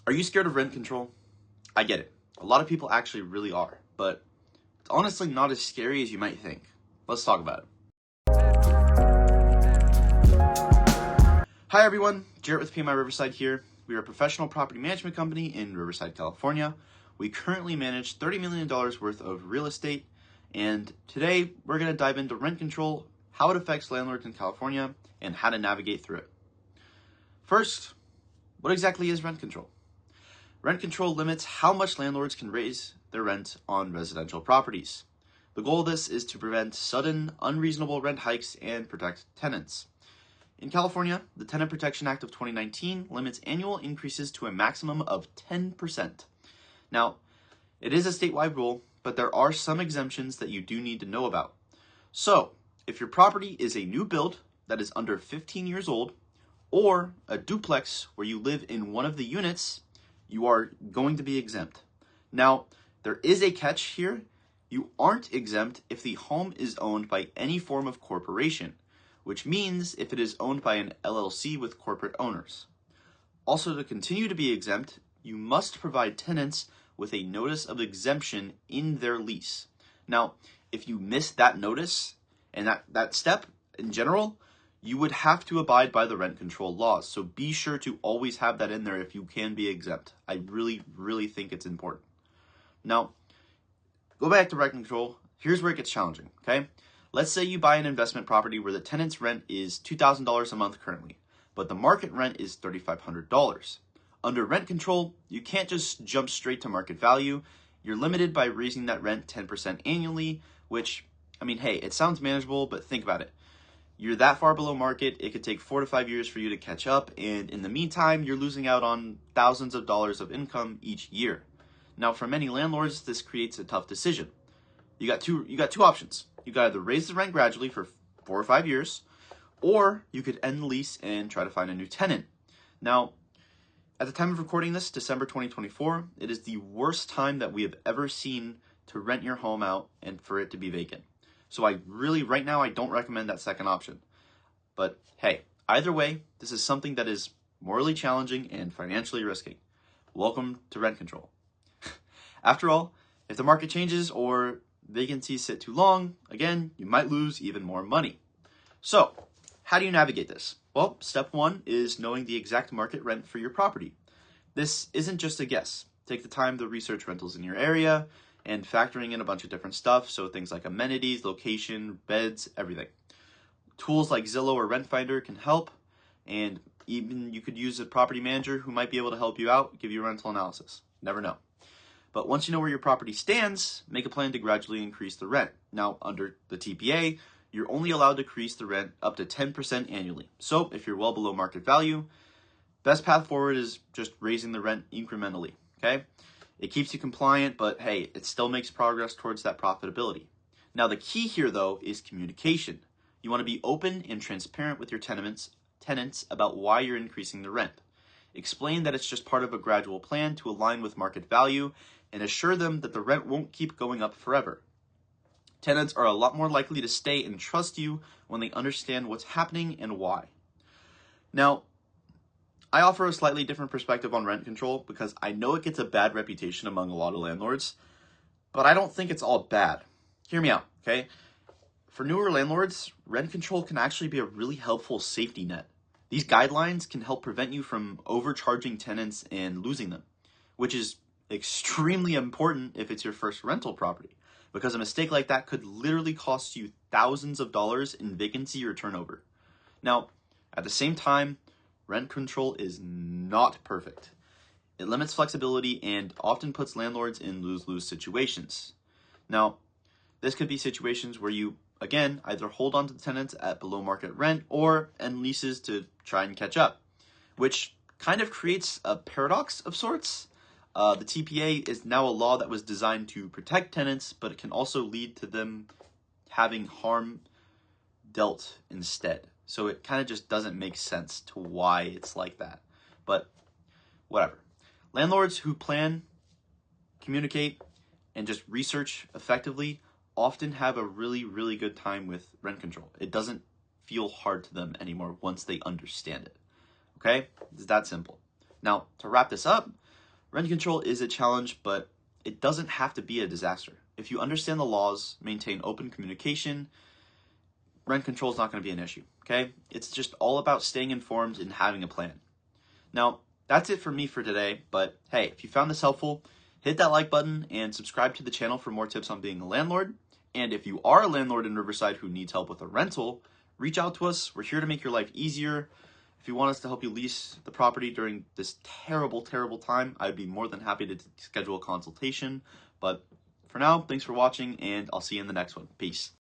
Are you scared of rent control? I get it. A lot of people actually really are, but it's honestly not as scary as you might think. Let's talk about it. Hi everyone, Jarrett with PMI Riverside here. We are a professional property management company in Riverside, California. We currently manage $30 million worth of real estate, and today we're going to dive into rent control, how it affects landlords in California, and how to navigate through it. First, what exactly is rent control? Rent control limits how much landlords can raise their rent on residential properties. The goal of this is to prevent sudden, unreasonable rent hikes and protect tenants. In California, the Tenant Protection Act of 2019 limits annual increases to a maximum of 10%. Now, it is a statewide rule, but there are some exemptions that you do need to know about. So, if your property is a new build that is under 15 years old, or a duplex where you live in one of the units, you are going to be exempt. Now, there is a catch here. You aren't exempt if the home is owned by any form of corporation, which means if it is owned by an LLC with corporate owners. Also, to continue to be exempt, you must provide tenants with a notice of exemption in their lease. Now, if you miss that notice and that step in general, you would have to abide by the rent control laws. So be sure to always have that in there if you can be exempt. I really think it's important. Now, go back to rent control. Here's where it gets challenging, okay? Let's say you buy an investment property where the tenant's rent is $2,000 a month currently, but the market rent is $3,500. Under rent control, you can't just jump straight to market value. You're limited by raising that rent 10% annually, which, I mean, hey, it sounds manageable, but think about it. You're that far below market, it could take 4 to 5 years for you to catch up, and in the meantime, you're losing out on thousands of dollars of income each year. Now, for many landlords, this creates a tough decision. You got two options. You got either raise the rent gradually for 4 or 5 years, or you could end the lease and try to find a new tenant. Now, at the time of recording this, December 2024, it is the worst time that we have ever seen to rent your home out and for it to be vacant. So right now, I don't recommend that second option. But hey, either way, this is something that is morally challenging and financially risky. Welcome to rent control. After all, if the market changes or vacancies sit too long, again, you might lose even more money. So, how do you navigate this? Well, step one is knowing the exact market rent for your property. This isn't just a guess. Take the time to research rentals in your area and factoring in a bunch of different stuff, so things like amenities, location, beds, everything. Tools like Zillow or Rent Finder can help, and even you could use a property manager who might be able to help you out, give you a rental analysis. Never know. But once you know where your property stands, make a plan to gradually increase the rent. Now, under the TPA, you're only allowed to increase the rent up to 10% annually. So if you're well below market value, best path forward is just raising the rent incrementally, okay? It keeps you compliant, but hey, it still makes progress towards that profitability. Now, the key here, though, is communication. You want to be open and transparent with your tenants about why you're increasing the rent. Explain that it's just part of a gradual plan to align with market value and assure them that the rent won't keep going up forever. Tenants are a lot more likely to stay and trust you when they understand what's happening and why. Now, I offer a slightly different perspective on rent control because I know it gets a bad reputation among a lot of landlords, but I don't think it's all bad. Hear me out, okay? For newer landlords, rent control can actually be a really helpful safety net. These guidelines can help prevent you from overcharging tenants and losing them, which is extremely important if it's your first rental property, because a mistake like that could literally cost you thousands of dollars in vacancy or turnover. Now, at the same time, rent control is not perfect. It limits flexibility and often puts landlords in lose-lose situations. Now, this could be situations where you, again, either hold on to the tenants at below market rent or end leases to try and catch up, which kind of creates a paradox of sorts. The TPA is now a law that was designed to protect tenants, but it can also lead to them having harm dealt instead. So it kind of just doesn't make sense to why it's like that. But whatever. Landlords who plan, communicate, and just research effectively often have a really good time with rent control. It doesn't feel hard to them anymore once they understand it. Okay? It's that simple. Now, to wrap this up, Rent control is a challenge, but it doesn't have to be a disaster. If you understand the laws, maintain open communication, rent control is not going to be an issue, okay? It's just all about staying informed and having a plan. Now, that's it for me for today, but hey, if you found this helpful, hit that like button and subscribe to the channel for more tips on being a landlord. And if you are a landlord in Riverside who needs help with a rental, reach out to us. We're here to make your life easier. If you want us to help you lease the property during this terrible, terrible time, I'd be more than happy to schedule a consultation. But for now, thanks for watching, and I'll see you in the next one. Peace.